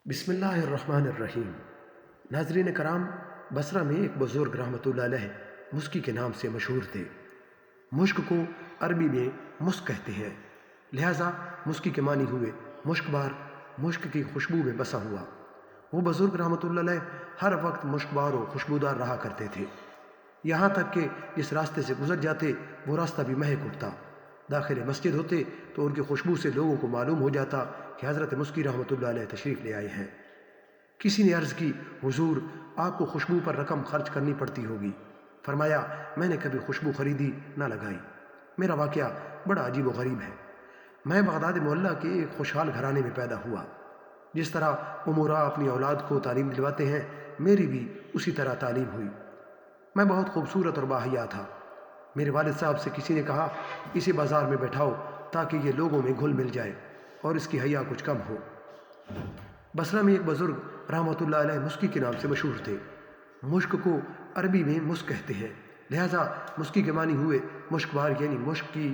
بسم اللہ الرحمن الرحیم۔ ناظرین کرام، بصرہ میں ایک بزرگ رحمۃ اللہ علیہ مسکی کے نام سے مشہور تھے۔ مشک کو عربی میں مسک کہتے ہیں، لہٰذا مسکی کے معنی ہوئے مشک بار، مشک کی خوشبو میں بسا ہوا۔ وہ بزرگ رحمۃ اللہ علیہ ہر وقت مشک بار و خوشبودار رہا کرتے تھے، یہاں تک کہ جس راستے سے گزر جاتے وہ راستہ بھی مہک اٹھتا۔ داخل مسجد ہوتے تو ان کی خوشبو سے لوگوں کو معلوم ہو جاتا کہ حضرت مسکی رحمۃ اللہ علیہ تشریف لے آئے ہیں۔ کسی نے عرض کی، حضور آپ کو خوشبو پر رقم خرچ کرنی پڑتی ہوگی۔ فرمایا، میں نے کبھی خوشبو خریدی نہ لگائی۔ میرا واقعہ بڑا عجیب و غریب ہے۔ میں بغداد معلیٰ کے ایک خوشحال گھرانے میں پیدا ہوا۔ جس طرح امورا اپنی اولاد کو تعلیم دلواتے ہیں، میری بھی اسی طرح تعلیم ہوئی۔ میں بہت خوبصورت اور باحیا تھا۔ میرے والد صاحب سے کسی نے کہا، اسے بازار میں بیٹھاؤ تاکہ یہ لوگوں میں گھل مل جائے اور اس کی حیا کچھ کم ہو۔ بصرہ میں ایک بزرگ رحمۃ اللہ علیہ مسکی کے نام سے مشہور تھے۔ مشک کو عربی میں مسک کہتے ہیں، لہٰذا مسکی کے معنی ہوئے مشک بار یعنی مشک کی۔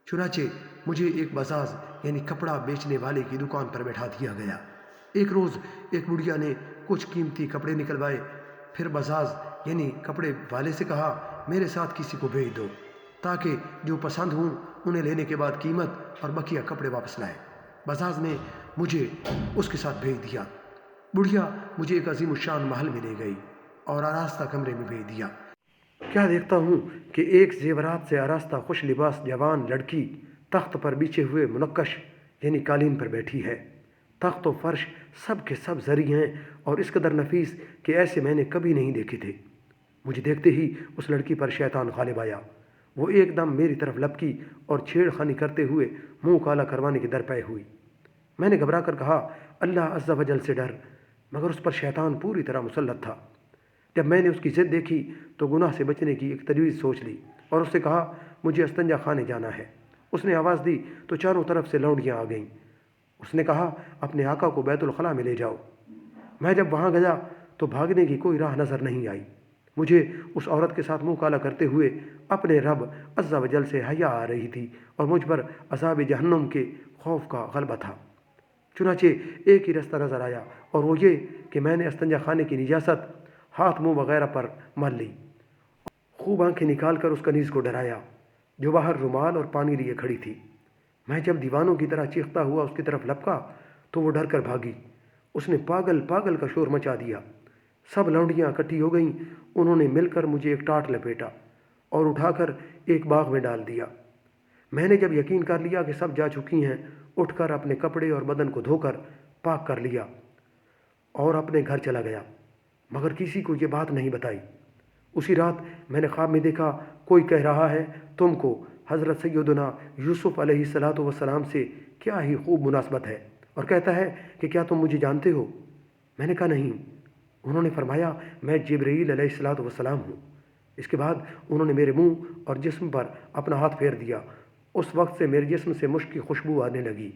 چنانچہ مجھے ایک بزاز یعنی کپڑا بیچنے والے کی دکان پر بیٹھا دیا گیا۔ ایک روز ایک بڑھیا نے کچھ قیمتی کپڑے نکلوائے، پھر بزاز یعنی کپڑے والے سے کہا، میرے ساتھ کسی کو بھیج دو تاکہ جو پسند ہوں انہیں لینے کے بعد قیمت اور بقیہ کپڑے واپس لائے۔ بزاز نے مجھے اس کے ساتھ بھیج دیا۔ بڑھیا مجھے ایک عظیم الشان محل میں لے گئی اور آراستہ کمرے میں بھیج دیا۔ کیا دیکھتا ہوں کہ ایک زیورات سے آراستہ خوش لباس جوان لڑکی تخت پر بچھے ہوئے منقش یعنی قالین پر بیٹھی ہے۔ تخت و فرش سب کے سب زری ہیں اور اس قدر نفیس کہ ایسے میں نے کبھی نہیں دیکھے تھے۔ مجھے دیکھتے ہی اس لڑکی پر شیطان غالب آیا۔ وہ ایک دم میری طرف لپکی اور چھیڑ خانی کرتے ہوئے منہ کالا کروانے کے درپے ہوئی۔ میں نے گھبرا کر کہا، اللہ عز و جل سے ڈر، مگر اس پر شیطان پوری طرح مسلط تھا۔ جب میں نے اس کی ضد دیکھی تو گناہ سے بچنے کی ایک تجویز سوچ لی اور اس سے کہا، مجھے استنجا خانے جانا ہے۔ اس نے آواز دی تو چاروں طرف سے لونڈیاں آ گئیں۔ اس نے کہا، اپنے آقا کو بیت الخلاء میں لے جاؤ۔ میں جب وہاں گیا تو بھاگنے کی کوئی راہ نظر نہیں آئی۔ مجھے اس عورت کے ساتھ منہ کالا کرتے ہوئے اپنے رب عز و جل سے حیا آ رہی تھی اور مجھ پر عذاب جہنم کے خوف کا غلبہ تھا۔ چنانچہ ایک ہی رستہ نظر آیا اور وہ یہ کہ میں نے استنجا خانے کی نجاست ہاتھ منہ وغیرہ پر مل لی۔ خوب آنکھیں نکال کر اس کنیز کو ڈرایا جو باہر رومال اور پانی لیے کھڑی تھی۔ میں جب دیوانوں کی طرح چیختا ہوا اس کی طرف لپکا تو وہ ڈر کر بھاگی۔ اس نے پاگل پاگل کا شور مچا دیا۔ سب لونڈیاں اکٹھی ہو گئیں۔ انہوں نے مل کر مجھے ایک ٹاٹ لپیٹا اور اٹھا کر ایک باغ میں ڈال دیا۔ میں نے جب یقین کر لیا کہ سب جا چکی ہیں، اٹھ کر اپنے کپڑے اور بدن کو دھو کر پاک کر لیا اور اپنے گھر چلا گیا، مگر کسی کو یہ بات نہیں بتائی۔ اسی رات میں نے خواب میں دیکھا کوئی کہہ رہا ہے، تم کو حضرت سیدنا یوسف علیہ الصلاۃ والسلام سے کیا ہی خوب مناسبت ہے، اور کہتا ہے کہ کیا تم مجھے جانتے ہو؟ میں نے کہا نہیں۔ انہوں نے فرمایا، میں جبرائیل علیہ الصلاۃ والسلام ہوں۔ اس کے بعد انہوں نے میرے منہ اور جسم پر اپنا ہاتھ پھیر دیا۔ اس وقت سے میرے جسم سے مشک کی خوشبو آنے لگی۔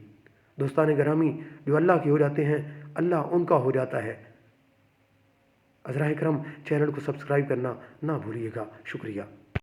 دوستان گرامی، جو اللہ کے ہو جاتے ہیں اللہ ان کا ہو جاتا ہے۔ عذرائے کرم چینل کو سبسکرائب کرنا نہ بھولیے گا۔ شکریہ۔